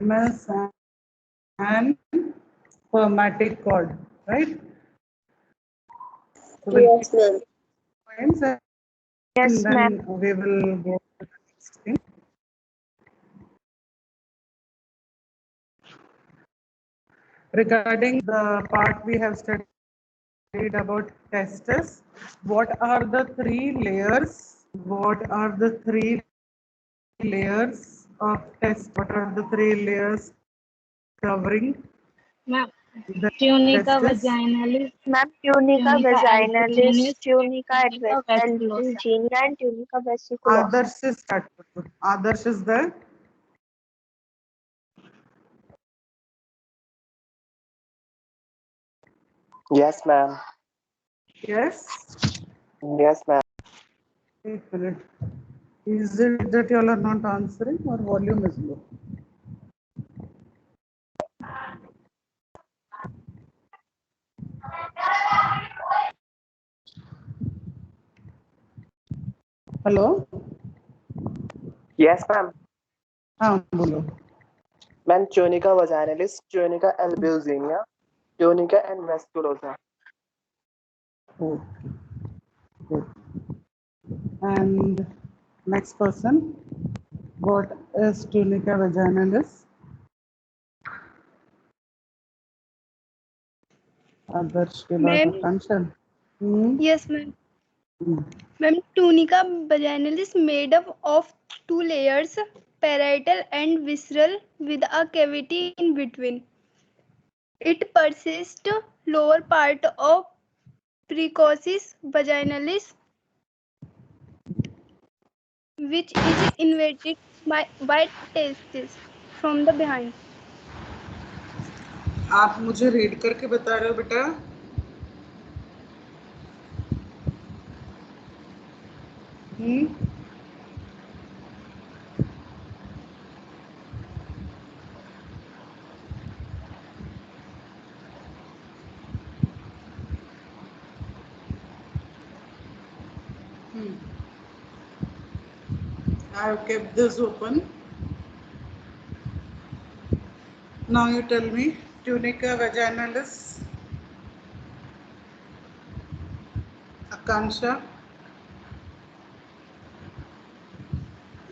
thymus and spermatic cord, right? So we'll Yes, ma'am. points and Yes, ma'am. then we will go to the next thing. Regarding the part we have studied about testes, what are the three layers? What are the three layers of test? What are the three layers covering Ma'am, the tunica testes? vaginalis, Ma'am, tunica tunica vaginalis, albuginea, tunica tunica vesiculosa. albuginea, and tunica vesiculosa. Adarsh is start. Adarsh is there. Yes, ma'am. Yes. Yes, ma'am. Wait a minute. Is it that you all are not answering or volume is low? Hello? Yes, ma'am. हाँ बोलो. Ma'am, tunica vaginalis, tunica albuginea, tunica and vasculosa. Okay. Good. And next person. What is tunica vaginalis? Adarsh के बाद Ma'am, Akansha. yes, ma'am. Hmm. Ma'am, tunica vaginalis made up of two layers, parietal and visceral, with a cavity in between. It persists lower part of precocis vaginalis, which is invaded by testes from the behind. आप मुझे read करके बता रहे हो बेटा? I have kept this open. Now you tell me, tunica vaginalis, Akansha.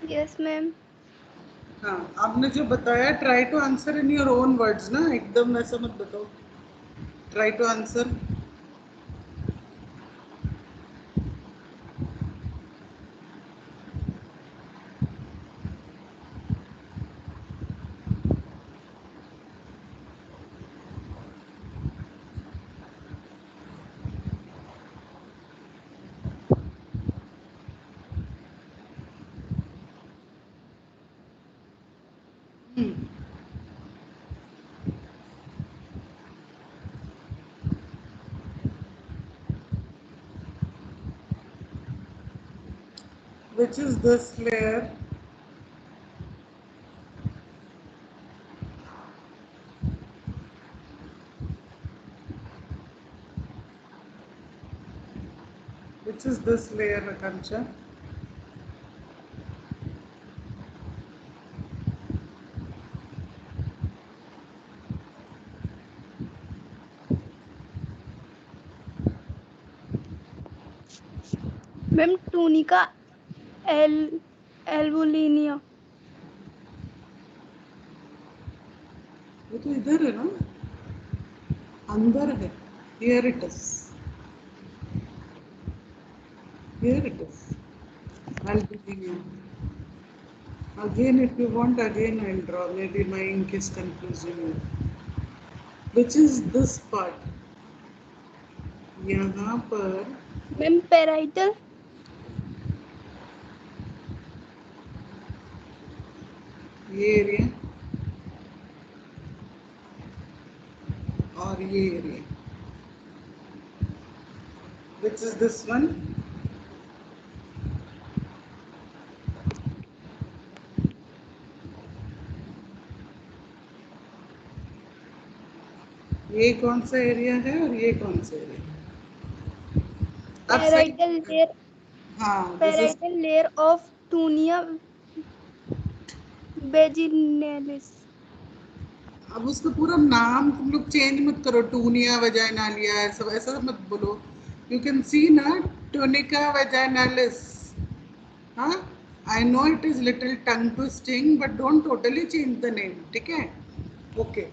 Yes, ma'am. हाँ, आपने जो बताया, try to answer in your own words ना, एकदम ऐसा मत बताओ. Try to answer. Which is this layer? Which is this layer, Akansha? Ma'am, tunica albuginea. ये तो इधर है ना, अंदर है. Here it is. Here it is. I'll be giving you. Again, if you want, again I'll draw. Maybe my ink is confusing you. Which is this part? यहाँ पर Ma'am, parietal. ये एरिया और ये area. Which is this one? ये कौन सा area है और ये कौन सा एरिया? अब सही. Parietal layer. हाँ, this is Parietal layer of tunica vaginalis. अब उसका पूरा नाम तुम लोग चेंज मत करो, टूनिया वेजाइनालिया सब ऐसा मत बोलो. यू कैन सी ना, टूनिका वेजाइनालिस. हाँ, I know it is little tongue twisting, but don't totally change the name. ठीक है? Okay.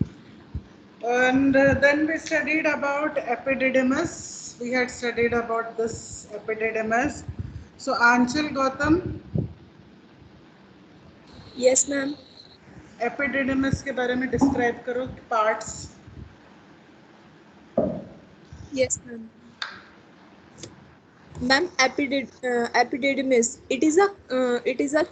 And then we studied about epididymis. We had studied about this epididymis. So Anshul, Gautam, Yes, ma'am. epididymis के बारे में describe करो parts. Yes, ma'am. Ma'am, epididymis. It is a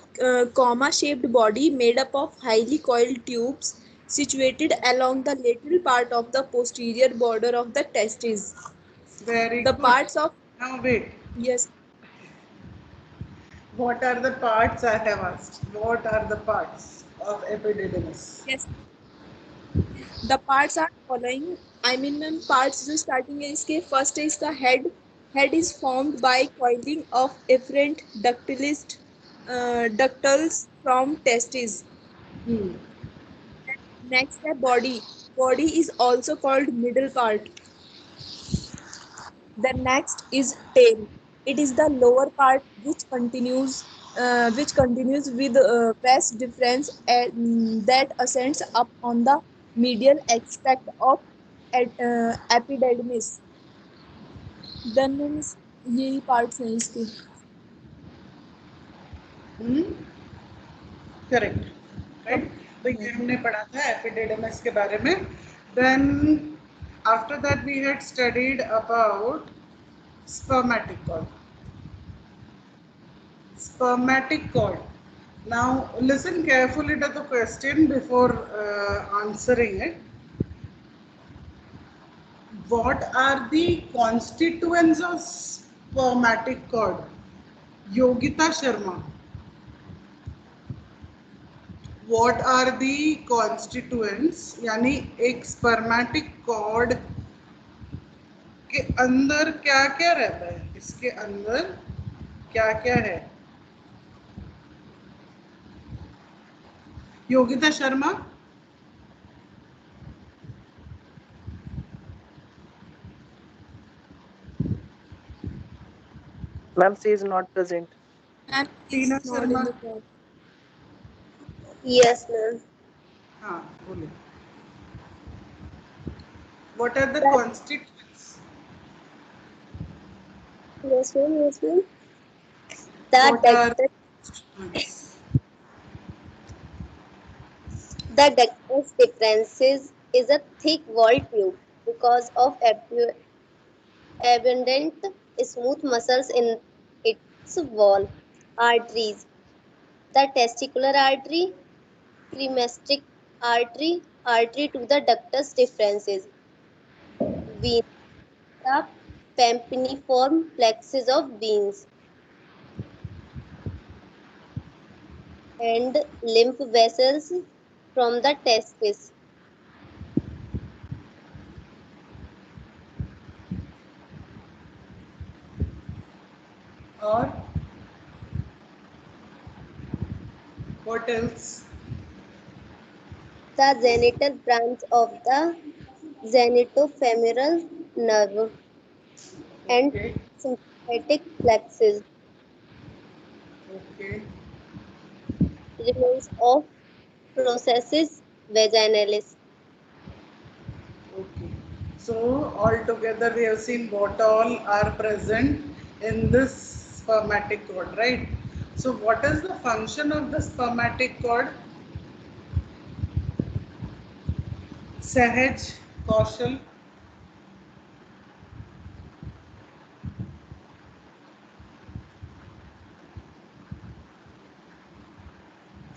comma-shaped body made up of highly coiled tubes situated along the lateral part of the posterior border of the testes. Very The good. parts of Now wait. yes, What are the parts I have asked? What are the parts of epididymis? yes. The parts are following. I mean, ma'am, parts जो starting है इसके first is the head. Head is formed by coiling of efferent ductals from testes. Hmm. Next है body. Body is also called middle part. The next is tail. It is the lower part which continues with vas deferens that ascends up on the medial aspect of epididymis. Then means यही parts हैं इसके. Hmm? Correct. Right? तो ये हमने पढ़ा था epididymis के बारे में. Then after that we had studied about spermatic cord. Spermatic cord. Now listen carefully to the question before answering it. What are the constituents of spermatic cord? Yogita Sharma. What are the constituents? यानी एक spermatic cord के अंदर क्या क्या रहता है? इसके अंदर क्या क्या है? Yogita Sharma. Ma'am, she is not present. And Tina it's not Sharma. in the part. Yes, ma'am. हाँ बोलिए. What are the That- constituents? Yes, ma'am. Yes, ma'am. The What are ductus, constituents? the ductus deferens is a thick wall tube because of abundant smooth muscles in its wall. Arteries: the testicular artery, cremasteric artery, artery to the ductus deferens. Veins: the pampiniform plexus of veins. And lymph vessels from the testes. और what else? The genital branch of the genitofemoral nerve and Okay. sympathetic plexus. Okay. Remains of processes vaginalis. Okay. So altogether we have seen what all are present in this spermatic cord, right? So what is the function of the spermatic cord? Sahaj, Kaushal.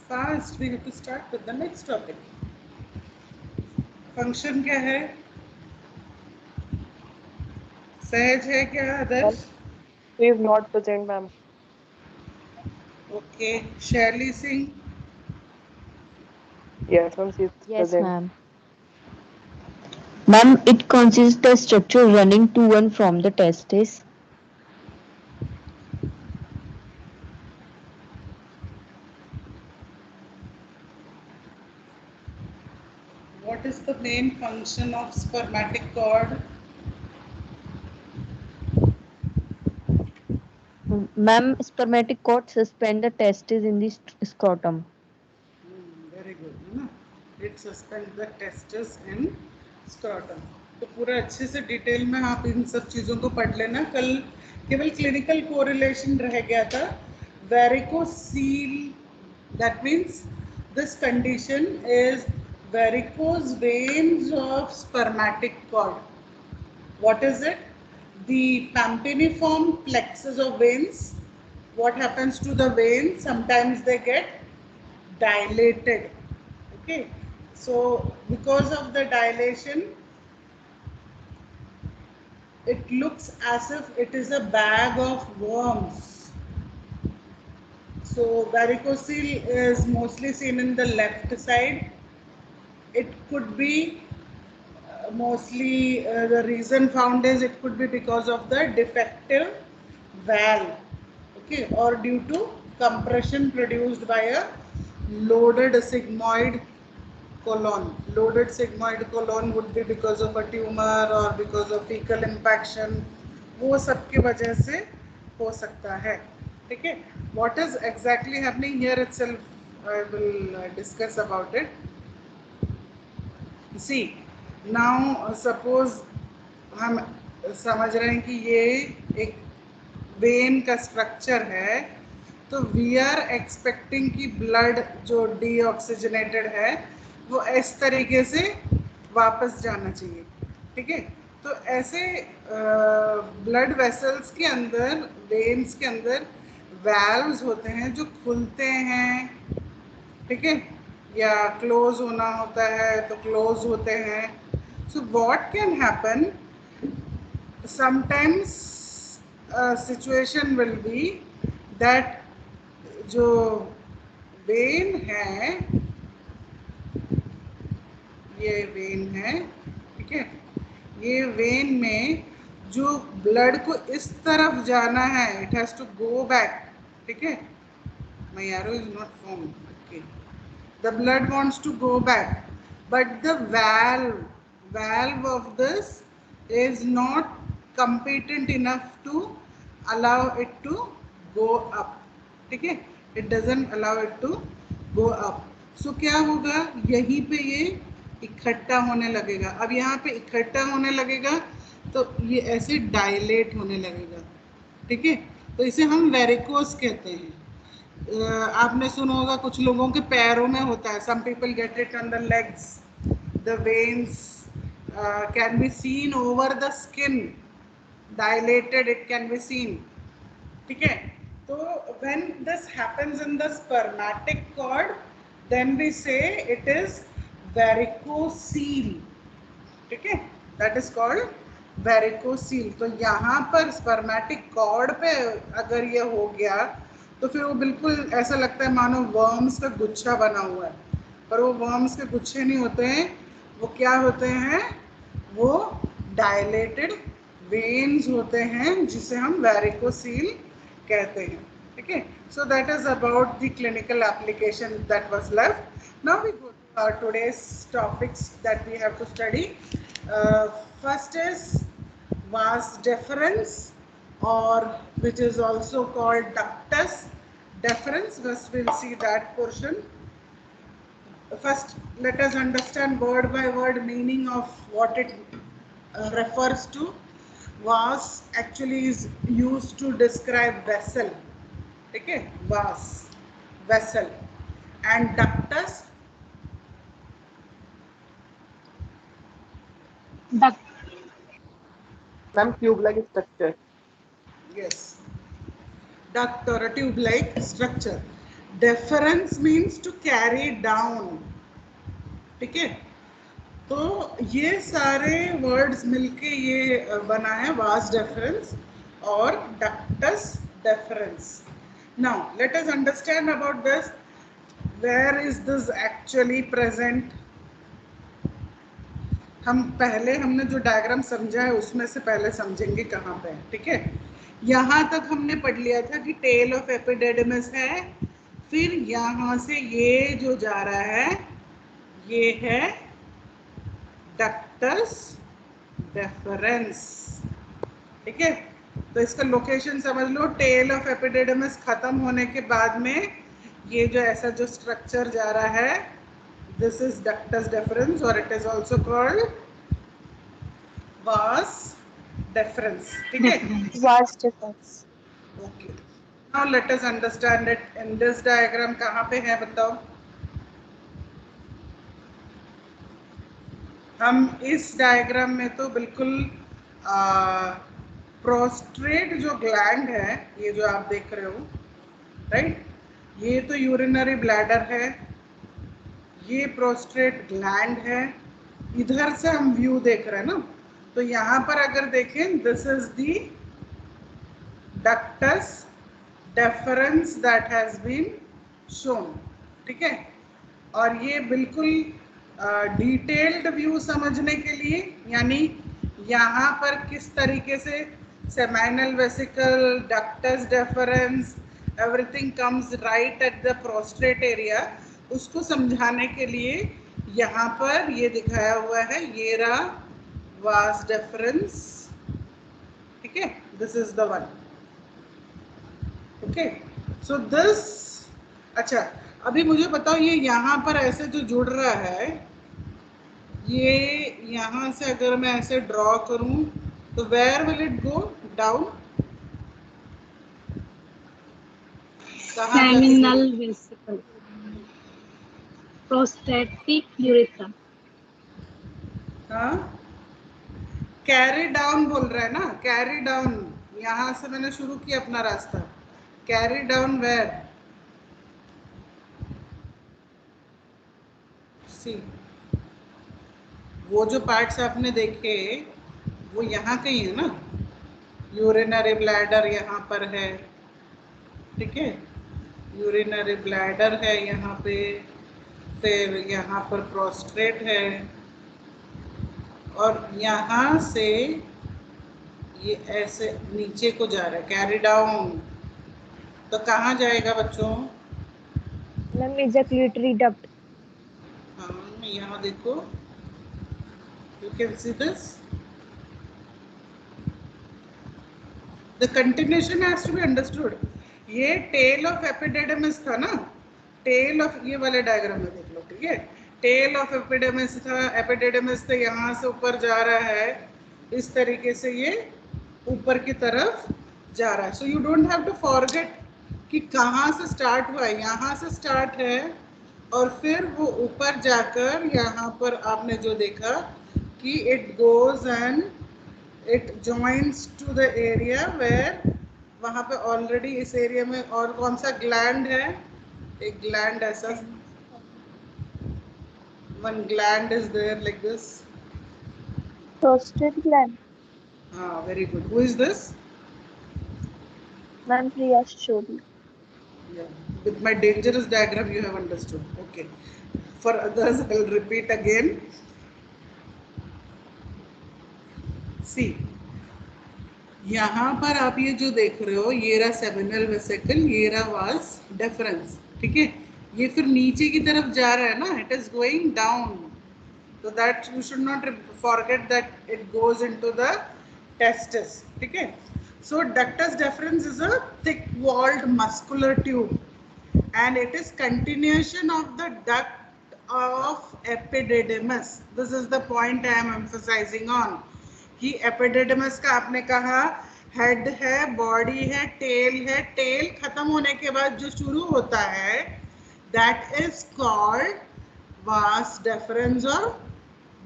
Fast, we have to start with the next topic. Function क्या है? सहज है क्या आदर्श? She is not present, ma'am. Okay. Shirley Singh. Yes, ma'am, she is Yes, present. ma'am. Ma'am, it consists the structure running to and from the testes. What is the main function of spermatic cord? Ma'am, spermatic cord suspend the testes in the scrotum. Very good, है ना? It suspends the testes in scrotum. तो पूरा अच्छे से detail में आप इन सब चीज़ों को पढ़ लेना. कल केवल क्लिनिकल कोरिलेशन रह गया था. Varicocele, that means this condition is varicose veins of spermatic cord. What is it? The pampiniform plexus of veins. What happens to the veins? Sometimes they get dilated. Okay, so because of the dilation, it looks as if it is a bag of worms. So varicocele is mostly seen in the left side. It could be mostly the reason found is it could be because of the defective valve, okay, or due to compression produced by a loaded sigmoid colon. Loaded sigmoid colon would be because of a tumor or because of fecal impaction. वो सब की वजह से हो सकता है. ठीक है. What is exactly happening here itself I will discuss about it. See, now suppose हम समझ रहे हैं कि ये एक वेन का स्ट्रक्चर है, तो वी आर एक्सपेक्टिंग कि ब्लड जो डीऑक्सीजनेटेड है वो इस तरीके से वापस जाना चाहिए. ठीक है. तो ऐसे ब्लड वेसल्स के अंदर, वेन्स के अंदर वैल्व्स होते हैं जो खुलते हैं. ठीक है, या क्लोज होना होता है तो क्लोज होते हैं. So what can happen, sometimes situation will be that जो वेन है, ये वेन है. ठीक है, ये वेन में जो ब्लड को इस तरफ जाना है, it has to go back. ठीक है, my arrow is not formed. Okay, the blood wants to go back, but the valve of this is not competent enough to allow it to go up. ठीक है, it doesn't allow it to go up. so क्या होगा, यहीं पे ये इकट्ठा होने लगेगा. अब यहाँ पे इकट्ठा होने लगेगा तो ये ऐसे डायलेट होने लगेगा. ठीक है, तो इसे हम वेरिकोस कहते हैं. आपने सुना होगा कुछ लोगों के पैरों में होता है. Some people get it on the legs. The veins can be seen over the skin, dilated it can be seen. ठीक है, तो when this happens in the spermatic cord, then we say it is varicocele. ठीक है, that is called varicocele. तो यहाँ पर spermatic cord पे अगर ये हो गया तो फिर वो बिल्कुल ऐसा लगता है मानो वर्म्स का गुच्छा बना हुआ है. पर वो वर्म्स के गुच्छे नहीं होते हैं. वो क्या होते हैं, वो डायलेटेड वेन्स होते हैं जिसे हम वेरिकोसील कहते हैं. ठीक है, so that is about the clinical application that was left. Now we go to our today's topics that we have to study. First is vas deferens, or which is also called ductus deferens. First we'll see that portion. First let us understand word by word meaning of what it refers to. Vas actually is used to describe vessel. Okay, vas, vessel. And ductus, Duct. Ma'am, tube-like structure. yes, duct or a tube-like structure. Deferens means to carry down. ठीक है, तो ये सारे words मिलके ये बना है vas deferens और ductus deferens. Now let us understand about this. Where is this actually present? हमने जो डायग्राम समझा है उसमें से पहले समझेंगे कहाँ पे है. ठीक है, यहाँ तक हमने पढ़ लिया था कि टेल ऑफ एपिडेडिमिस है. फिर यहाँ से ये जो जा रहा है ये है डक्टस डेफरेंस। ठीक है, तो इसका लोकेशन समझ लो, टेल ऑफ एपिडिडमिस खत्म होने के बाद में ये जो ऐसा जो स्ट्रक्चर जा रहा है, दिस इज डक्टस डेफरेंस और it is also called vas deferens. ठीक है, Vas deferens. Okay, now let us understand it in this diagram. कहाँ पे है बताओ? हम इस डायग्राम में तो बिल्कुल प्रोस्ट्रेट जो ग्लैंड है, ये जो आप देख रहे हो, राइट, ये तो यूरिनरी ब्लैडर है, ये प्रोस्ट्रेट ग्लैंड है। इधर से हम व्यू देख रहे हैं ना, तो यहाँ पर अगर देखें, this is the ductus deferens that has been shown. ठीक है, और ये बिल्कुल डिटेल्ड व्यू समझने के लिए, यानी यहाँ पर किस तरीके से seminal vesicle, ductus deference, everything comes right at the prostate area, उसको समझाने के लिए यहाँ पर ये दिखाया हुआ है, ये रहा वास डेफरेंस। ठीक है, this is the one. Okay, so this, अच्छा अभी मुझे बताओ, ये यहाँ पर ऐसे जो जुड़ रहा है, ये यहाँ से अगर मैं ऐसे ड्रॉ करूं तो where will it go down? Seminal vesicle, prostatic urethra. हाँ, कैरी डाउन बोल रहा है ना, कैरी डाउन। यहाँ से मैंने शुरू किया अपना रास्ता, कैरी डाउन वेयर? सी, वो जो पार्ट्स आपने देखे वो यहाँ कहीं है ना, यूरिनरी ब्लैडर यहाँ पर है। ठीक है, यूरिनरी ब्लैडर है यहाँ पे, फिर यहाँ पर प्रोस्ट्रेट है, और यहाँ से ये ऐसे नीचे को जा रहा है, कैरी डाउन। तो कहाँ जाएगा बच्चों? Ma'am, ejaculatory duct. हाँ, यहाँ देखो, you can see this. The continuation has to be understood. ये टेल ऑफ एपिडिडमिस था ना, टेल ऑफ, ये वाले डायग्राम में देख लो। ठीक है, टेल ऑफ एपिडिडमिस था, एपिडिडमिस से यहाँ से ऊपर जा रहा है, इस तरीके से ये ऊपर की तरफ जा रहा है। So you don't have to forget कि कहाँ से स्टार्ट हुआ है, यहाँ से स्टार्ट है, और फिर वो ऊपर जाकर यहाँ पर आपने जो देखा कि it goes and it joins to the area where, वहाँ पे ऑलरेडी इस एरिया में और कौन सा ग्लैंड है? एक ग्लैंड ऐसा, one gland is there like this. Prostate gland. हाँ, very good. Who is this? Ma'am, Priya showed you. Yeah. With my dangerous diagram you have understood. Okay. For others I will repeat again. See, यहाँ पर आप ये जो देख रहे हो, ये रहा सेमिनल वेसिकल, ये रहा वास डेफरेंस। ठीक है, ये फिर नीचे की तरफ जा रहा है ना, it is going down, so that you should not forget that it goes into the testis. ठीक है, so ductus deferens is a thick walled muscular tube and it is continuation of the duct of epididymis. This is the point I am emphasizing on कि epididymis का आपने कहा head है, body है, tell है, tell खत्म होने के बाद जो शुरू होता है that is called vas deferens or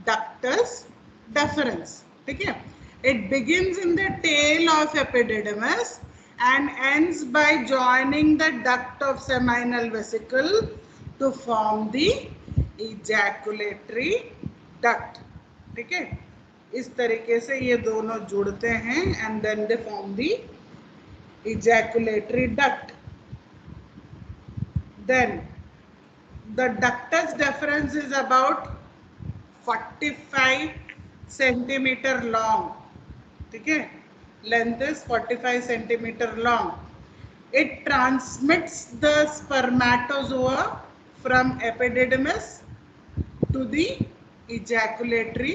ductus deferens. ठीक है, it begins in the tail of epididymis and ends by joining the duct of seminal vesicle to form the ejaculatory duct. ठीक है, इस तरीके से ये दोनों जुड़ते हैं and then they form the ejaculatory duct. Then the ductus deferens is about 45 centimeter long. ठीक है, length is 45 centimeter long. It transmits the spermatozoa from epididymis to the ejaculatory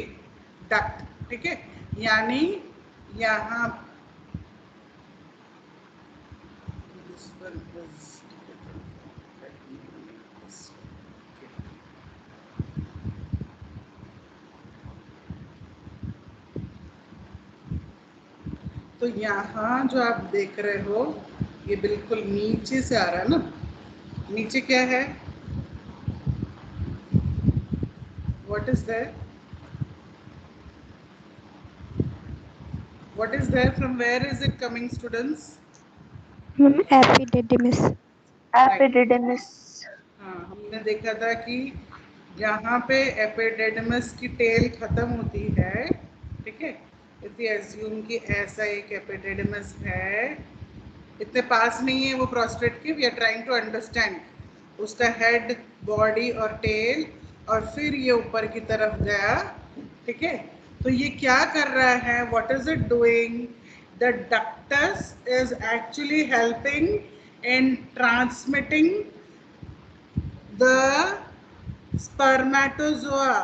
duct, ठीक है, यानी यहाँ तो यहाँ जो आप देख रहे हो ये बिल्कुल नीचे से आ रहा है ना, नीचे क्या है, what is there, what is there, from where is it coming students? Epididymis. Epididymis. हाँ, हमने देखा था कि जहाँ पे एपिडिडिमिस की टेल खत्म होती है, ठीक है, इतनी एज्यूम कि ऐसा एक एपिडिडिमिस है, इतने पास नहीं है वो प्रोस्टेट के, we are trying to understand उसका हेड, बॉडी और टेल, और फिर ये ऊपर की तरफ गया, ठीक है। तो ये क्या कर रहा है, what is it doing, the ductus is actually helping in transmitting the spermatozoa,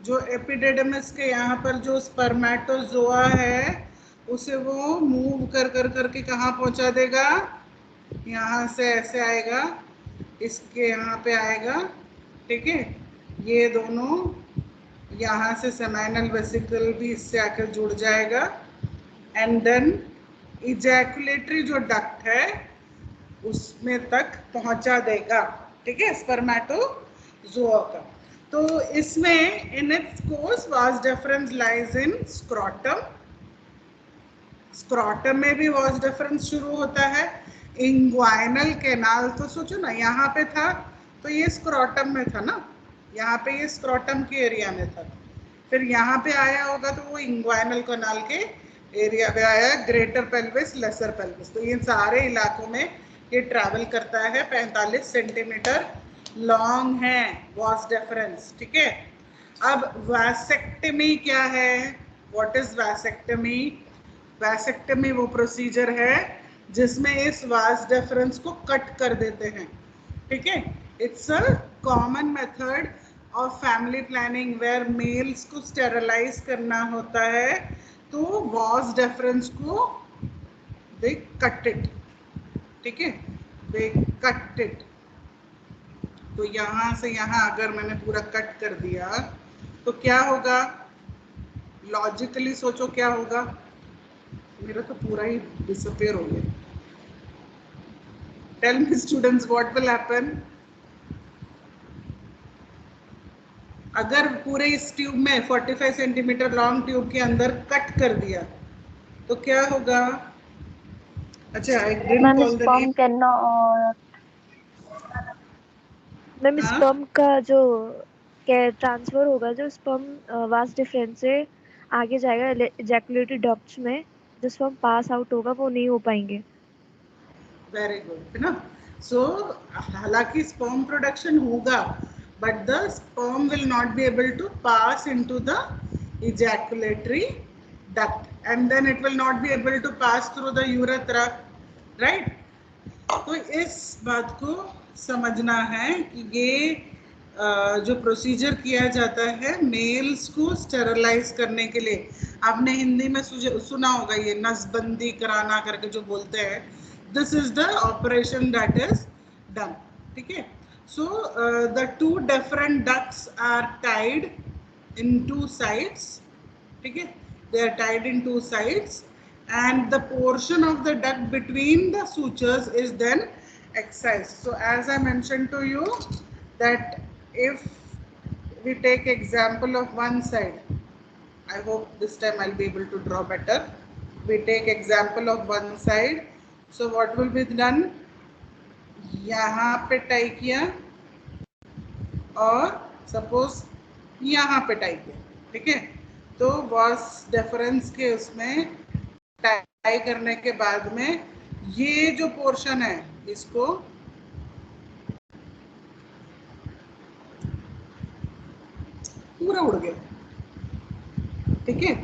जो एपिडिडिमिस के यहाँ पर जो स्पर्मेटोजोआ है उसे वो मूव कर कर करके कहाँ पहुँचा देगा, यहाँ से ऐसे आएगा, इसके यहाँ पे आएगा, ठीक है, ये दोनों यहाँ से सेमाइनल वेसिकल भी इससे आकर जुड़ जाएगा, एंड देन इजैकुलेटरी जो डक्ट है उसमें तक पहुँचा देगा, ठीक है, स्पर्मेटोजोआ का। तो इसमें in its course vas deferens lies in scrotum, scrotum में भी वॉस डिफरेंस शुरू होता है, इंग्वाइनल कैनाल, तो सोचो ना यहाँ पे था तो ये स्क्रोटम में था ना, यहाँ पे ये स्क्रोटम के एरिया में था, फिर यहाँ पे आया होगा तो वो इंग्वाइनल कैनाल के एरिया पे आया, ग्रेटर पेल्विस, लेसर पेल्विस, तो ये सारे इलाकों में ये ट्रैवल करता है, 45 सेंटीमीटर लॉन्ग है वॉस डिफरेंस, ठीक है। अब वैसेक्टमी क्या है, व्हाट इज वैसेक्टमी, वैसेक्टमी वो प्रोसीजर है जिसमें इस वास डिफरेंस को कट कर देते हैं, ठीक है, it's a common method of family planning where males को स्टेरलाइज करना होता है, तो वास डिफरेंस को दे कट इट, ठीक है, दे कट इट। तो यहाँ से यहाँ अगर मैंने पूरा कट कर दिया तो क्या होगा, लॉजिकली सोचो क्या होगा, मेरा तो पूरा ही डिसअपियर हो गया, tell me students what will happen, अगर पूरे इस ट्यूब में 45 सेंटीमीटर लॉन्ग ट्यूब के अंदर कट कर दिया तो क्या होगा, अच्छा I didn't call the name, ma'am sperm का जो ट्रांसफर होगा, जो स्पर्म वास डिफरेंस से आगे जाएगा इजैकुलेटरी डक्ट्स में, जो स्पर्म पास आउट होगा वो नहीं हो पाएंगे। वेरी गुड, है ना। सो हालांकि स्पर्म प्रोडक्शन होगा but the sperm will not be able to pass into the ejaculatory duct and then it will not be able to pass through the urethra, right? तो इस बात को समझना है कि ये जो प्रोसीजर किया जाता है मेल्स को स्टेरलाइज करने के लिए, आपने हिंदी में सुना होगा ये नसबंदी कराना करके जो बोलते हैं, this is the operation that is done, ठीक है। So the two different ducts are tied in two sides, okay, they are tied in two sides and the portion of the duct between the sutures is then excised. So as I mentioned to you that if we take example of one side, I hope this time I'll be able to draw better, we take example of one side, so what will be done, यहाँ पे tie किया और suppose यहाँ पे tie किया, ठीक है, तो वास डिफरेंस के उसमें टाई करने के बाद में ये जो पोर्शन है इसको पूरा उड़ गया, ठीक है,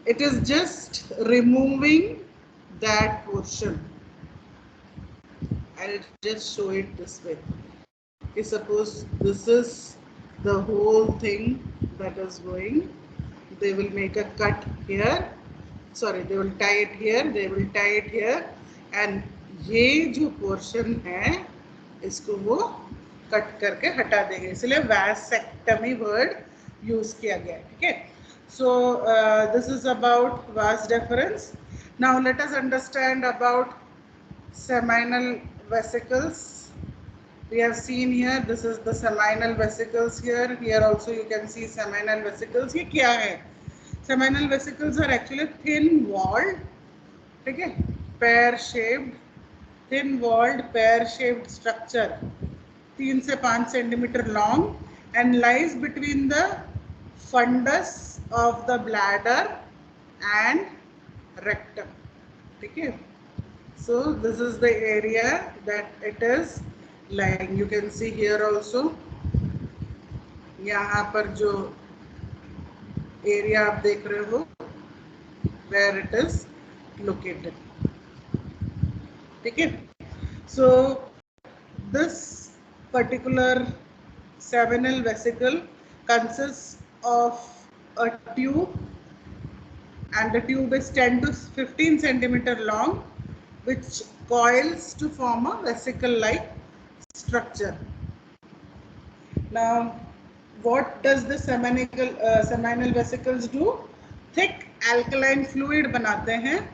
it is just removing that portion, I'll just show it this way. Okay, suppose this is the whole thing that is going. They will make a cut here. Sorry, they will tie it here. They will tie it here. And ये जो portion है इसको वो cut करके हटा देंगे, इसलिए vasectomy word use किया गया है. ठीक है. So this is about vas deferens. Now let us understand about seminal vesicles. We have seen here, this is the seminal vesicles here. Here also you can see seminal vesicles. ये क्या है? Seminal vesicles are actually thin walled, ठीक है, pear shaped, thin walled pear shaped structure, 3 से 5 centimeter long and lies between the fundus of the bladder and rectum. ठीक है. So this is the area that it is lying. You can see here also. यहाँ पर जो area आप देख रहे हो, where it is located. ठीक है. So this particular seminal vesicle consists of a tube, and the tube is 10 to 15 centimeter long, which coils to form a vesicle-like structure. Now, what does the seminal vesicles do? Thick alkaline fluid बनाते हैं,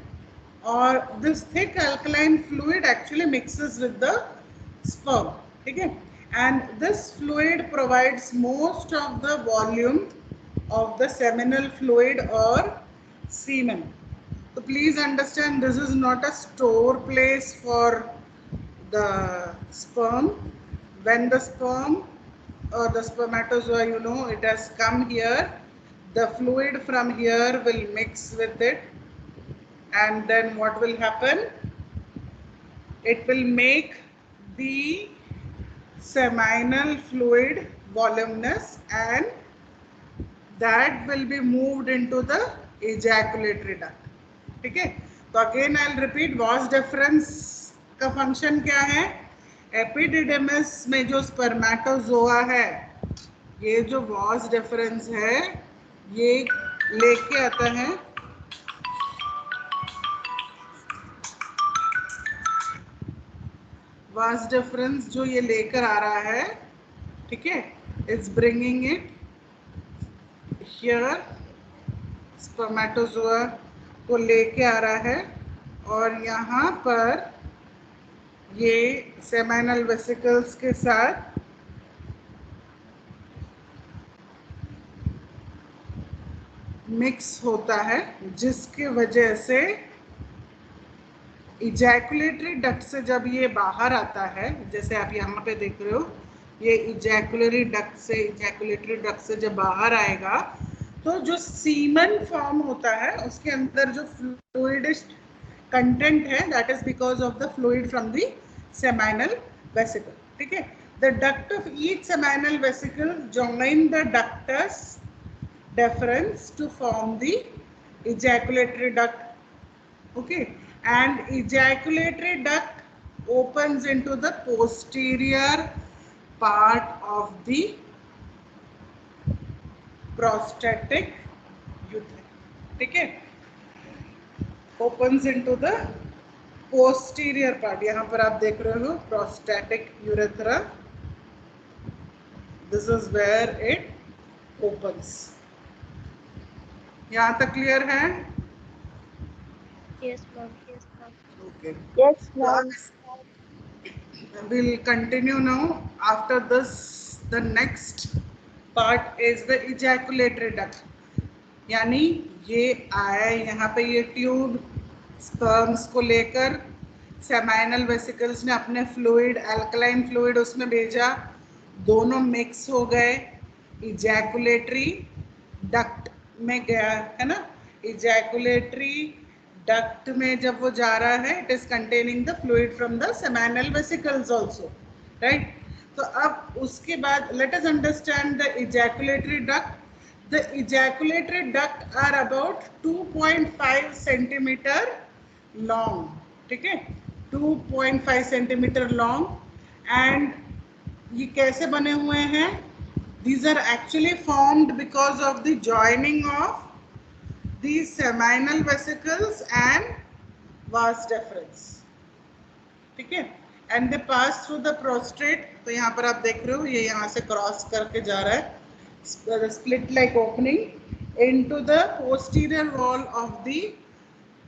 और this thick alkaline fluid actually mixes with the sperm. ठीक है. And this fluid provides most of the volume of the seminal fluid or semen. So please understand, this is not a store place for the sperm. When the sperm or the spermatozoa, you know, it has come here, the fluid from here will mix with it, and then what will happen? It will make the seminal fluid voluminous, and that will be moved into the ejaculatory duct. ठीक है. तो again I will repeat, vas deferens का function क्या है? एपिडिडेमिस में जो spermatozoa है, ये जो vas deferens है, ये लेके आता है vas deferens जो ये लेकर आ रहा है, ठीक है, it's bringing it here, spermatozoa को लेके आ रहा है, और यहाँ पर ये सेमिनल वेसिकल्स के साथ मिक्स होता है, जिसके वजह से इजैकुलेटरी डक्ट से जब ये बाहर आता है, जैसे आप यहाँ पे देख रहे हो, ये इजैकुलरी डक्ट से, इजैकुलेटरी डक्ट से जब बाहर आएगा, तो जो सीमन फॉर्म होता है उसके अंदर जो फ्लूइडिश कंटेंट है, that is because of the fluid from the seminal vesicle. ठीक है. The duct of each seminal vesicle join the ductus deferens to form the ejaculatory duct. Okay, and ejaculatory duct opens into the posterior part of the prostatic urethra. ठीक है. opens into the posterior part. यहाँ पर आप देख रहे हो prostatic urethra. This is where it opens. यहाँ तक क्लियर है? Yes, ma'am. Yes, ma'am. Okay. Yes, ma'am. We'll continue now. After this, the next part is the ejaculatory duct. यानी ये आया यहाँ पे, ये ट्यूब स्पर्म्स को लेकर सेमिनल वेसिकल्स ने अपने फ्लूइड, अल्कलाइन फ्लूइड उसमें भेजा, दोनों मिक्स हो गए, इजैकुलेटरी डक्ट में गया है ना. इजैकुलेटरी डक्ट में जब वो जा रहा है, it is containing the fluid from the seminal vesicles also, right. तो अब उसके बाद let us understand the ejaculatory duct. The ejaculatory duct are about 2.5 centimetre long. ठीक है, 2.5 सेंटीमीटर लॉन्ग. एंड ये कैसे बने हुए हैं? These are actually formed because of the joining of these seminal vesicles and vas deferens. ठीक है, and they pass through the prostate. तो यहाँ पर आप देख रहे हो ये यहाँ से क्रॉस करके जा रहा है, split like opening into the posterior wall of the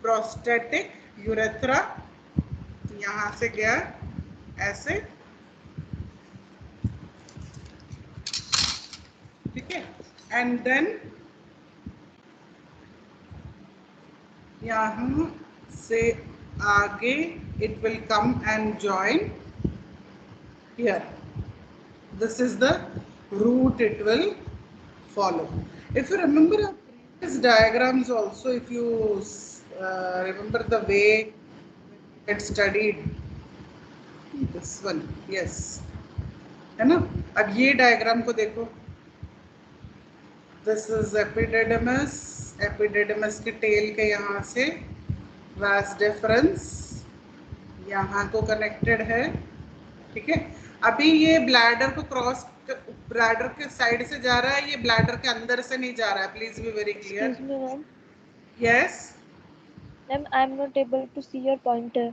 prostatic urethra. यहाँ से गया ऐसे, ठीक है, एंड देन यहाँ से आगे it will come and join here. This is the route it will follow. If you remember our previous diagrams also, if you remember the way we had studied this one, yes, है ना. अब ये diagram को देखो. This is epididymis. Epididymis के tell के यहाँ से vas deferens यहाँ को कनेक्टेड है, ठीक है. अभी ये ब्लैडर को क्रॉस, ब्लैडर के साइड से जा रहा है, ये ब्लैडर के अंदर से नहीं जा रहा है. Please be very clear. Excuse me, ma'am. Yes Ma'am, I am not able to see your pointer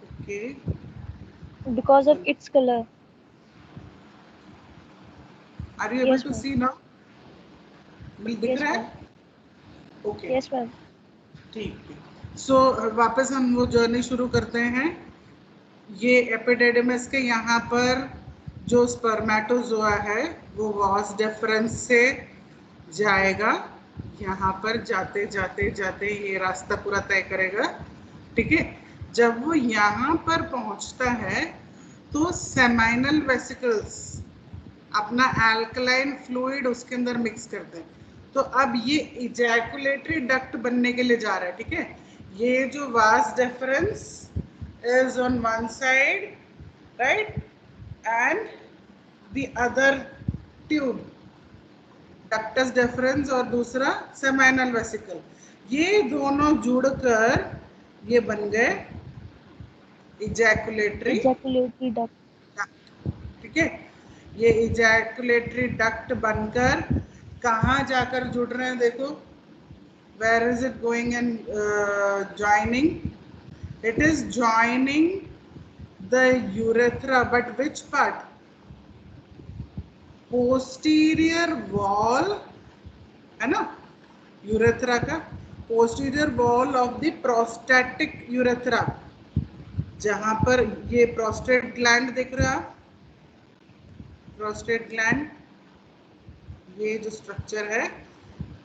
okay. because of its color. Are you able Yes, to ma'am. See now? दिख Yes, रहा है? ma'am. Okay, Yes, ma'am. ठीक है. सो वापस हम वो journey शुरू करते हैं. ये एपिडिडमिस के यहाँ पर जो स्पर्मेटोजोआ है वो वास डेफरेंस से जाएगा. यहाँ पर जाते जाते जाते ये रास्ता पूरा तय करेगा, ठीक है. जब वो यहाँ पर पहुँचता है तो सेमाइनल वेसिकल्स अपना एल्कलाइन फ्लूइड उसके अंदर मिक्स करते हैं. तो अब ये इजैकुलेटरी डक्ट बनने के लिए जा रहा है, ठीक है. ये जो vas deferens is on one side, right, and the other tube ductus deference और दूसरा सेमाइनल वेसिकल. ये दोनों जुड़कर ये बन गए इजैकुलेटरी Ejaculatory duct. ठीक है. ये इजैकुलेटरी डक्ट बनकर कहाँ जाकर जुड़ रहे हैं देखो. Where is it going and joining? It is joining the urethra, but which part? Posterior wall है ना यूरेथ्रा का, posterior wall of the prostatic urethra. जहां पर ये प्रोस्टेट ग्लैंड दिख रहा, प्रोस्टेट ग्लैंड, ये जो स्ट्रक्चर है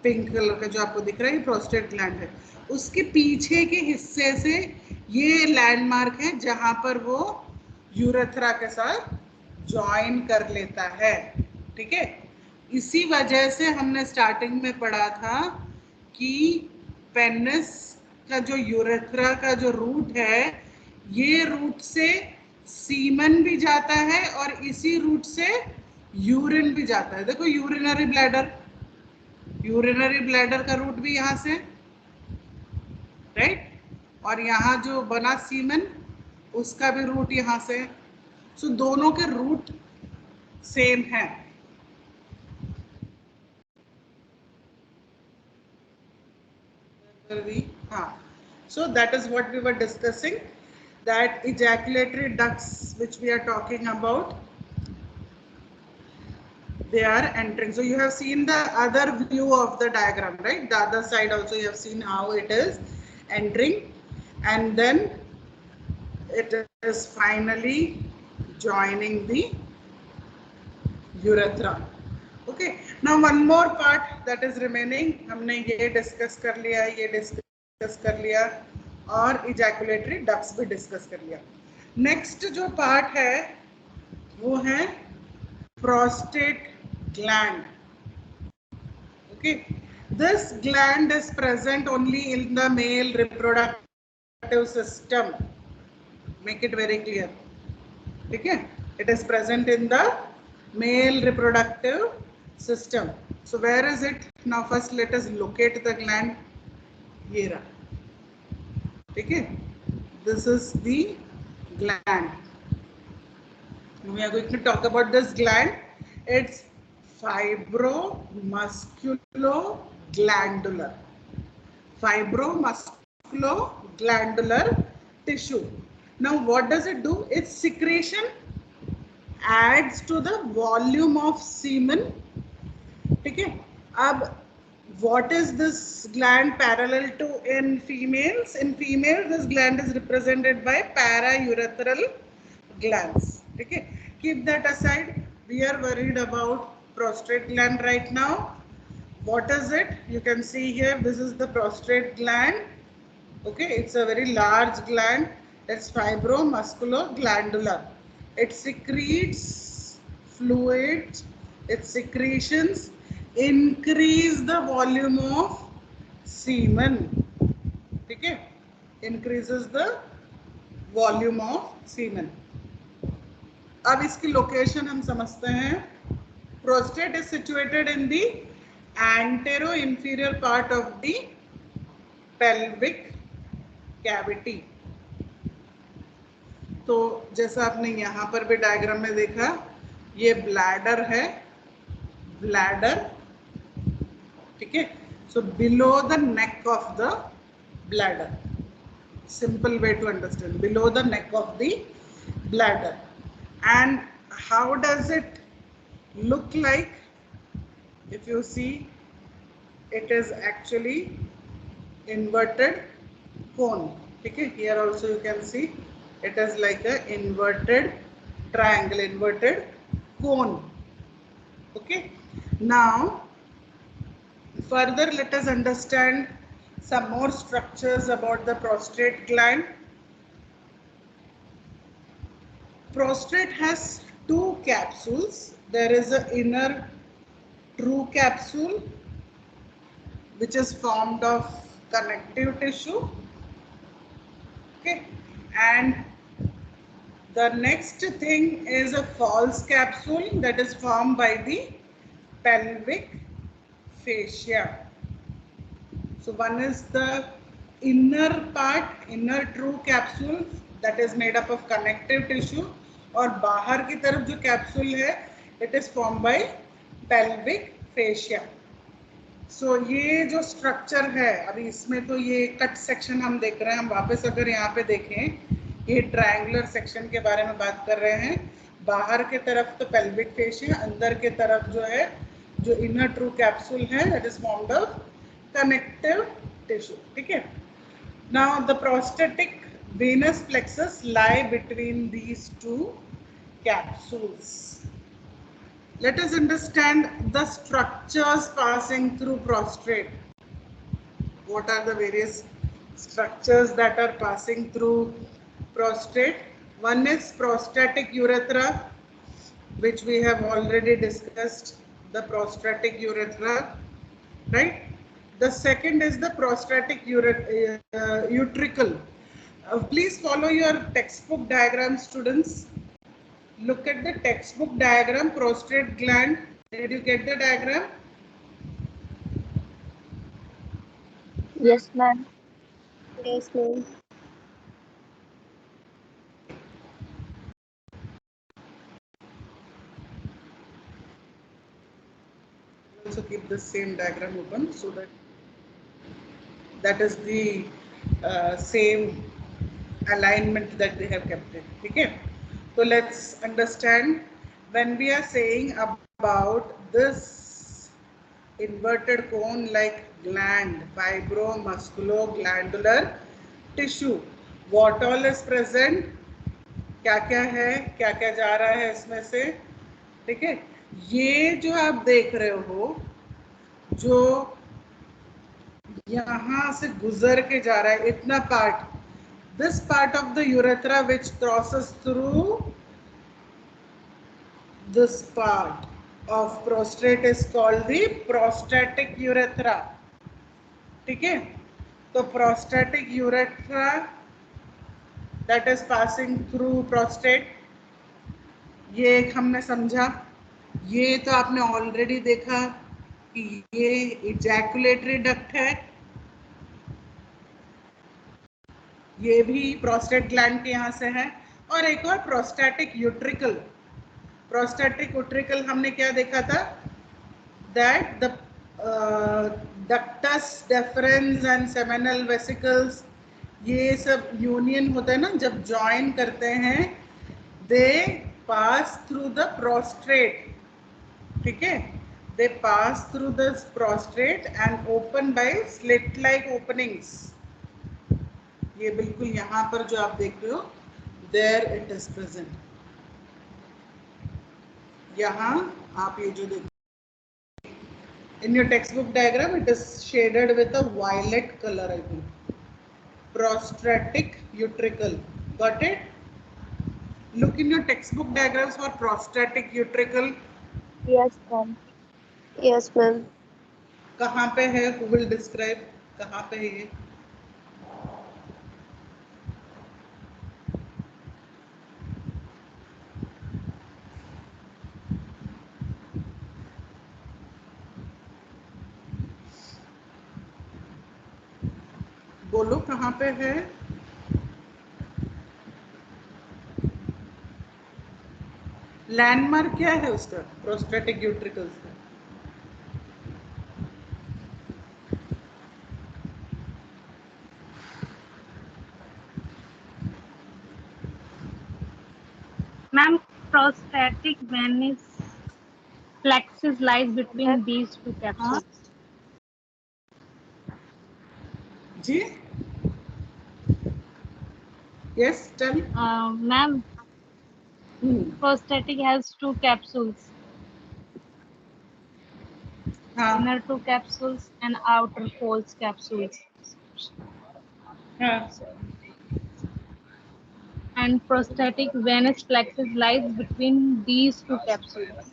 पिंक कलर का जो आपको दिख रहा है ये प्रोस्टेट ग्लैंड है. उसके पीछे के हिस्से से ये लैंडमार्क है जहां पर वो यूरेथ्रा के साथ ज्वाइन कर लेता है, ठीक है. इसी वजह से हमने स्टार्टिंग में पढ़ा था कि पेनिस का जो यूरेथ्रा का जो रूट है, ये रूट से सीमन भी जाता है और इसी रूट से यूरिन भी जाता है. देखो यूरिनरी ब्लैडर, यूरिनरी ब्लैडर का रूट भी यहाँ से, राइट, और यहाँ जो बना सीमन उसका भी रूट यहाँ से. सो दोनों के रूट सेम है. हाँ, so that is what we were discussing, that ejaculatory ducts which we are talking about, they are entering. So you have seen the other view of the diagram, right? The other side also you have seen how it is entering, and then it is finally joining the urethra. Okay, now one more part that is remaining. हमने ये discuss कर लिया, ये discuss कर लिया और ejaculatory ducts भी discuss कर लिया. Next जो part है वो है prostate gland. Okay, this gland is present only in the male reproductive system. Make it very clear. Okay, it is present in the male reproductive system. So where is it? Now first let us locate the gland. Here. Okay, this is the gland. We are going to talk about this gland. It's fibromusculoglandular. Fibromusculoglandular tissue. Now what does it do? Its secretion adds to the volume of semen. ठीक है. अब what is this gland parallel to in females? In females, this gland is represented by paraurethral glands. ठीक है. Keep that aside. We are worried about prostate gland right now. What is it? You can see here, this is the prostate gland. Okay, it's a very large gland. It's fibromusculoglandular. It secretes fluids. Its secretions increase the volume of semen. Okay, increases the volume of semen. अब इसकी location हम समझते हैं. Prostate is situated in the anterior-inferior part of the pelvic cavity. तो जैसा आपने यहाँ पर भी डायग्राम में देखा, ये ब्लैडर है, ब्लैडर. ठीक है. So below the neck of the bladder. Simple way to understand. Below the neck of the bladder. And how does it look like? If you see, it is actually inverted cone. Okay, here also you can see it is like a inverted triangle, inverted cone. Okay, now further let us understand some more structures about the prostate gland. Prostate has two capsules. There is an inner true capsule which is formed of connective tissue. Okay, and the next thing is a false capsule that is formed by the pelvic fascia. So one is the inner part, inner true capsule that is made up of connective tissue, और बाहर की तरफ जो capsule है it is formed by pelvic fascia. So ये जो structure है, अभी इसमें तो ये कट सेक्शन हम देख रहे हैं. हम वापस अगर यहाँ पे देखें, ये ट्रायंगुलर सेक्शन के बारे में बात कर रहे हैं. बाहर के तरफ तो पेल्विक फेशिया, अंदर के तरफ जो है, जो इनर ट्रू कैप्सूल है, that is formed of connective tissue. ठीक है. Now the prostatic venous plexus lie between these two capsules. Let us understand the structures passing through prostate. What are the various structures that are passing through prostate? One is prostatic urethra, which we have already discussed, the prostatic urethra, right? The second is the prostatic utricle. Please follow your textbook diagram, students. Look at the textbook diagram, prostate gland. Did you get the diagram? Yes, ma'am. Yes, ma'am. Also keep the same diagram open so that is the same alignment that they have kept it. Okay. So let's understand, when we are saying about this inverted cone like gland, fibromusculoglandular tissue, what all is present, क्या क्या है, क्या क्या जा रहा है इसमें से. ठीक है. ये जो आप देख रहे हो, जो यहाँ से गुजर के जा रहा है, इतना part, this part of the urethra which crosses through this part of prostate is called the prostatic urethra. ठीक है. तो prostatic urethra that is passing through prostate, ये एक हमने समझा. ये तो आपने ऑलरेडी देखा कि ये इजैकुलेटरी डक्ट है. ये भी प्रोस्टेट ग्लैंड के यहाँ से है. और एक और प्रोस्टैटिक यूट्रिकल. प्रोस्टेटिक यूट्रिकल हमने क्या देखा था, that the ductus deference and seminal vesicles, ये सब यूनियन होता है ना जब ज्वाइन करते हैं, दे पास थ्रू द प्रोस्ट्रेट, ठीक है, they pass through the prostrate and open by slit like openings. ये बिल्कुल यहाँ पर जो आप देख रहे हो, there it is present. यहाँ आप ये जो देख, in your textbook diagram it is shaded with a violet color, I think. Prostatic utricle, got it? Look in your textbook diagrams for prostatic utricle. Yes, ma'am. Yes, ma'am. कहाँ पे है? Who will describe? कहाँ पे है ये? बोलो कहाँ पे है? लैंडमार्क क्या है उसका, प्रोस्टेटिक यूट्रिकल्स का? Ma'am, prostatic venous plexus lies between these two capsules. Ji, yes, tell. Ma'am, prostatic has two capsules. हाँ, Inner two capsules and outer false capsules. हाँ, And prostatic venous plexus lies between these two capsules.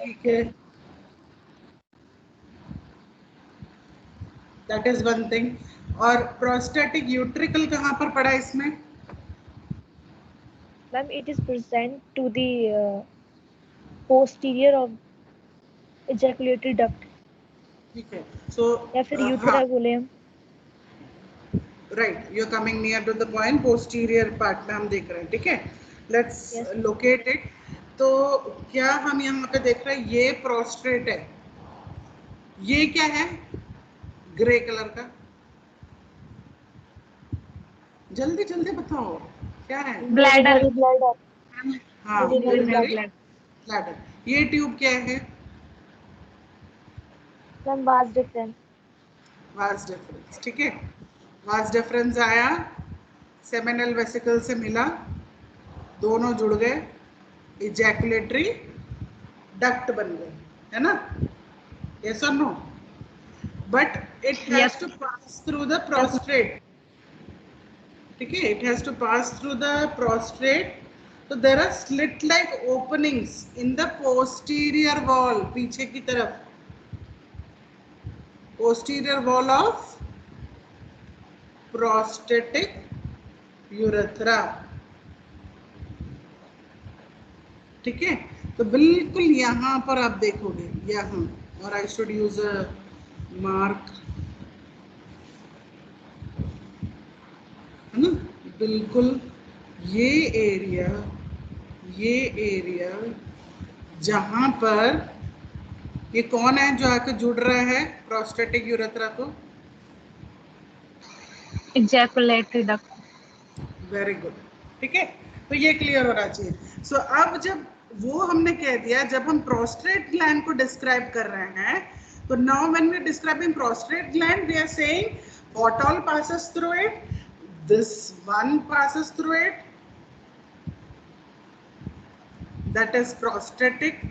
ठीक है, that is one thing. और prostatic utricle कहाँ पर पड़ा इसमें? Ma'am, it is present to the posterior of ejaculatory duct. ठीक है, so या फिर यूथेरा बोले हम. Right, you are coming near to the point, posterior part में हम देख रहे हैं, ठीक है, लेट्स लोकेट इट. तो क्या हम यहाँ पे देख रहे हैं, ये प्रोस्ट्रेट है, ये क्या है, ग्रे कलर का, जल्दी जल्दी बताओ क्या है? Bladder. हाँ, ब्लैडर. ये ट्यूब क्या है? Ma'am, vas deferens. Vas deferens, ठीक है, वास डिफरेंस आया, सेमिनल वेसिकल से मिला, दोनों जुड़ गए, इजैकुलेटरी डक्ट बन गए, है ना? यस और no? But it has to pass through the prostate, ठीक है, it has to pass through the prostate. तो there are slit like openings in the posterior wall, पीछे की तरफ, posterior wall of prostatic urethra, ठीक है. तो बिल्कुल यहाँ पर आप देखोगे, यहाँ, और I should use a mark, है ना, बिल्कुल ये एरिया जहाँ पर ये कौन है जो आके जुड़ रहा है प्रोस्टेटिक यूरेथ्रा को? Ejaculatory duct. वेरी गुड, ठीक है, तो ये क्लियर होना चाहिए. सो अब जब वो हमने कह दिया, जब हम प्रोस्टेट ग्लैंड को डिस्क्राइब कर रहे हैं, तो now when we are describing prostate gland, we are saying what all passes through it, this one passes through it, that is prostatic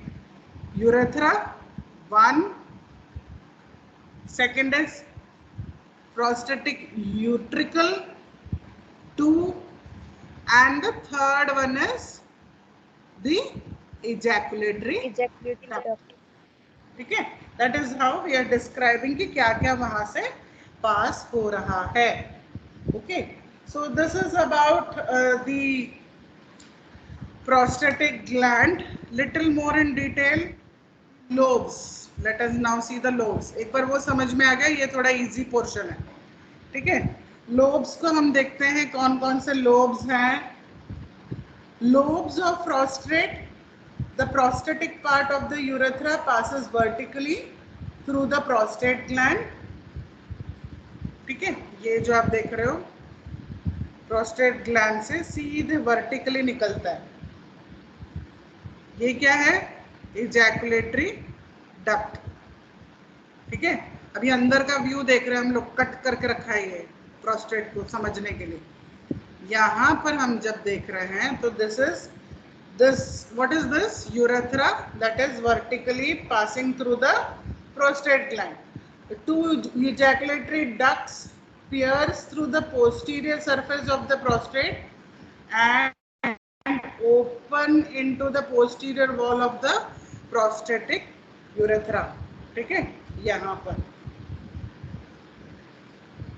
urethra. One, second is prostatic utricle. Two, and the third one is the ejaculatory duct. ठीक है, that is how we are describing कि क्या क्या वहां से पास हो रहा है. Okay, so this is about the prostatic gland. Little more in detail. Lobes. Let us now see the lobes. एक बार वो समझ में आ गया, ये थोड़ा easy portion है, ठीक है. लोब्स को हम देखते हैं, कौन कौन से लोब्स हैं. Lobes of prostate, the prostatic part of the urethra passes vertically through the prostate gland. ठीक है, ये जो आप देख रहे हो प्रोस्टेट ग्लैंड से सीधे वर्टिकली निकलता है. ये क्या है? Ejaculatory duct. ठीक है, अभी अंदर का व्यू देख रहे हैं हम लोग, कट करके रखा है ये प्रोस्टेट को समझने के लिए. यहाँ पर हम जब देख रहे हैं तो this what is this? Urethra that is vertically passing through the prostate gland. The two ejaculatory ducts pierce through the posterior surface of the prostate and open into the posterior wall of the prostatic urethra. ठीक है, यहाँ पर,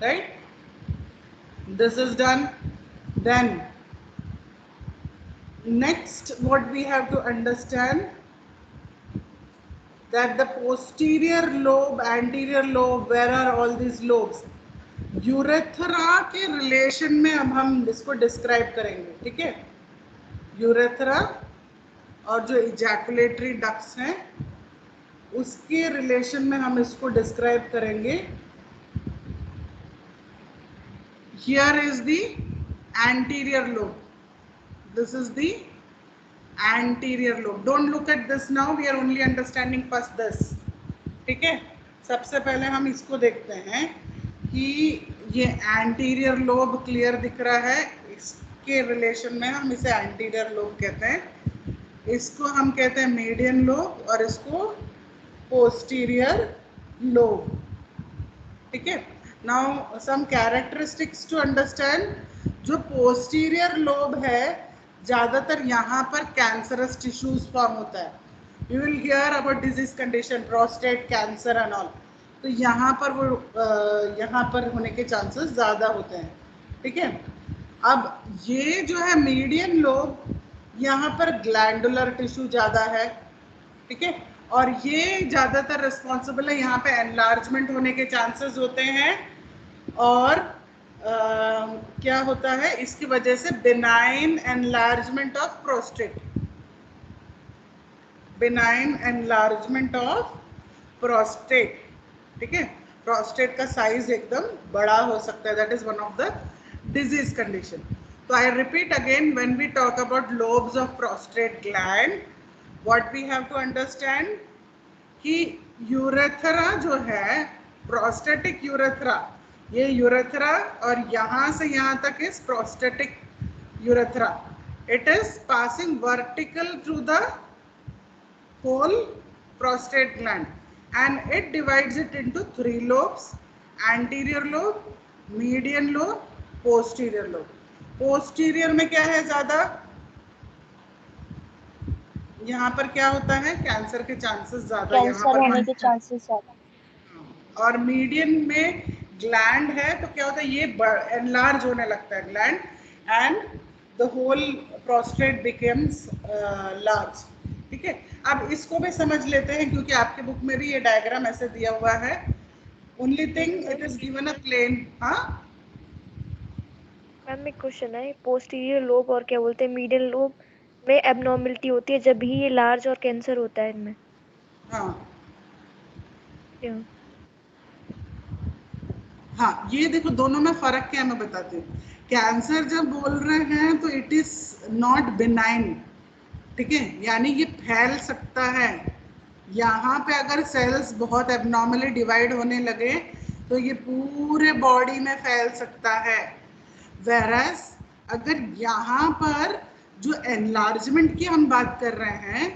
right? This is done. Then next what we have to understand that the posterior lobe, anterior lobe, where are all these lobes? Urethra के relation में अब हम इसको describe करेंगे. ठीक है, यूरेथ्रा और जो इजैकुलेटरी डक्ट्स हैं उसके रिलेशन में हम इसको डिस्क्राइब करेंगे. Here is the anterior lobe. This is the anterior lobe. Don't look at this now. We are only understanding first this. ठीक है, सबसे पहले हम इसको देखते हैं कि ये anterior lobe क्लियर दिख रहा है. इसके रिलेशन में हम इसे anterior lobe कहते हैं. इसको हम कहते हैं median lobe और इसको posterior lobe. ठीक है. Now some characteristics to understand. जो posterior lobe है ज़्यादातर यहाँ पर कैंसरस टिश्यूज फॉर्म होता है. You will hear about disease condition, prostate cancer and all. तो यहाँ पर वो यहाँ पर होने के चांसेस ज़्यादा होते हैं. ठीक है, अब ये जो है मीडियन लोब, यहाँ पर ग्लैंडुलर टिश्यू ज़्यादा है. ठीक है, और ये ज़्यादातर रिस्पॉन्सिबल है, यहाँ पे एनलार्जमेंट होने के चांसेस होते हैं. और क्या होता है इसकी वजह से? Benign enlargement of prostate. Benign enlargement of prostate. ठीक है, प्रोस्टेट का साइज एकदम बड़ा हो सकता है. That is one of the disease condition. तो I repeat again, when we talk about lobes of prostate gland, what we have to understand कि यूरेथ्रा जो है, प्रोस्टेटिक यूरेथ्रा, ये यूरेथ्रा और यहाँ से यहाँ तक इस prostatic urethra. It is passing vertical through the whole prostate gland and it divides it into 3 lobes: anterior lobe, median lobe, posterior lobe. posterior में क्या है ज़्यादा? यहाँ पर क्या होता है? कैंसर के चांसेस ज़्यादा, यहाँ पर होने के चांसेस ज़्यादा. और मीडियन में ग्लैंड है तो क्या होता है? ये एनलार्ज होने लगता है gland and the whole prostate becomes large. ठीक है, अब इसको भी समझ लेते हैं क्योंकि आपके बुक में भी ये डायग्राम ऐसे दिया हुआ है. Only thing it is given a plane. हाँ मैम, एक क्वेश्चन है. पोस्टीरियर लोब और क्या बोलते हैं मीडियन लोब में एबनॉर्मलिटी होती है जब भी ये लार्ज और कैंसर होता है इनमें. हाँ क्यों? हाँ, ये देखो दोनों में फर्क क्या है मैं बताती हूँ. कैंसर जब बोल रहे हैं तो इट इज नॉट बिनाइन. ठीक है, यानी ये फैल सकता है. यहाँ पे अगर सेल्स बहुत एबनॉर्मली डिवाइड होने लगे तो ये पूरे बॉडी में फैल सकता है. वेरस अगर यहाँ पर जो एनलार्जमेंट की हम बात कर रहे हैं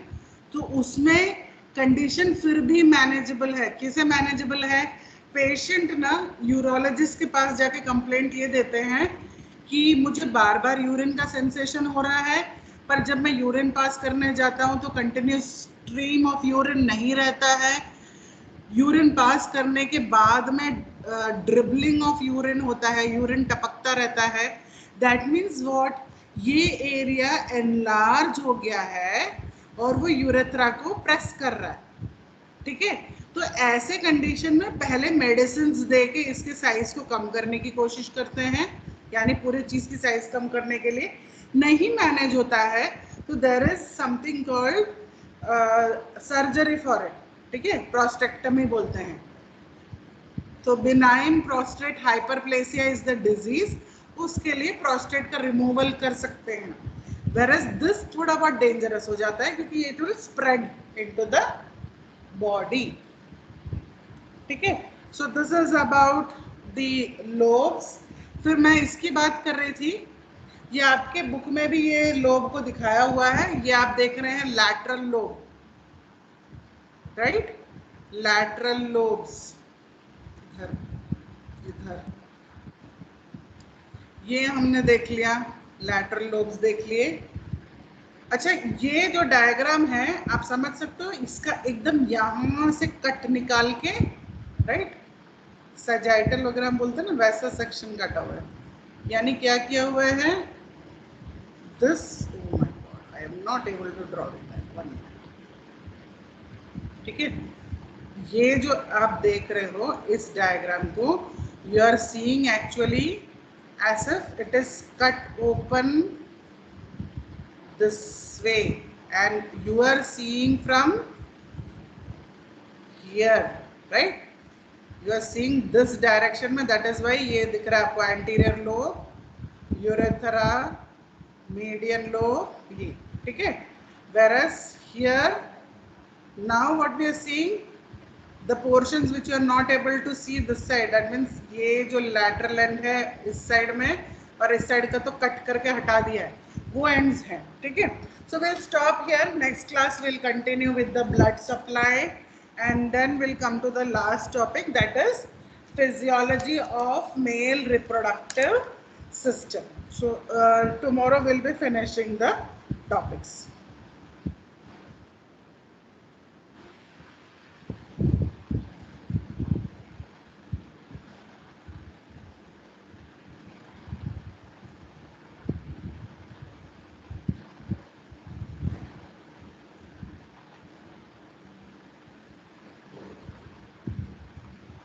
तो उसमें कंडीशन फिर भी मैनेजेबल है. किसे मैनेजेबल है? पेशेंट ना यूरोलॉजिस्ट के पास जाके कंप्लेंट ये देते हैं कि मुझे बार बार यूरिन का सेंसेशन हो रहा है, पर जब मैं यूरिन पास करने जाता हूँ तो कंटिन्यूस स्ट्रीम ऑफ यूरिन नहीं रहता है. यूरिन पास करने के बाद में ड्रिबलिंग ऑफ यूरिन होता है, यूरिन टपकता रहता है. That means what? ये एरिया एनलार्ज हो गया है और वो यूरेथ्रा को प्रेस कर रहा है. ठीक है, तो ऐसे कंडीशन में पहले मेडिसिन्स दे के इसके साइज को कम करने की कोशिश करते हैं, यानी पूरी चीज की साइज कम करने के लिए. नहीं मैनेज होता है तो there is something called surgery for it, ठीक है, प्रोस्टेक्टमी बोलते हैं। तो benign prostate hyperplasia is the disease, उसके लिए प्रोस्टेट का रिमूवल कर सकते हैं। Whereas this थोड़ा बहुत डेंजरस हो जाता है क्योंकि it will spread into the body, ठीक है। So this is about the lobes। फिर मैं इसकी बात कर रही थी, ये आपके बुक में भी ये लोब को दिखाया हुआ है, ये आप देख रहे हैं lateral lobe, right, lateral lobes, इधर इधर ये हमने देख लिया, लैटरल लोब्स देख लिए। अच्छा, ये जो डायग्राम है आप समझ सकते हो, इसका एकदम यहां से कट निकाल के, राइट, सजाइटल वगैरह हम बोलते हैं ना, वैसा सेक्शन काटा हुआ है। यानी क्या किया हुआ है, this, oh my God, I am not able to draw that one, ठीक है। ये जो आप देख रहे हो इस डायग्राम को, you are seeing actually as if it is cut open this way and you are seeing from here, right, you are seeing this direction में, that is why ये दिख रहा है आपको anterior lobe, urethra, median lobe, ये, ठीक है। whereas here now what we are seeing, the portions which you are not able to see this side, that means ये जो lateral end है इस side में, और इस side का तो कट करके हटा दिया है, वो ends हैं, ठीक है। So we'll stop here. Next class we'll continue with the blood supply and then we'll come to the last topic, that is physiology of male reproductive system. So tomorrow we'll be finishing the topics.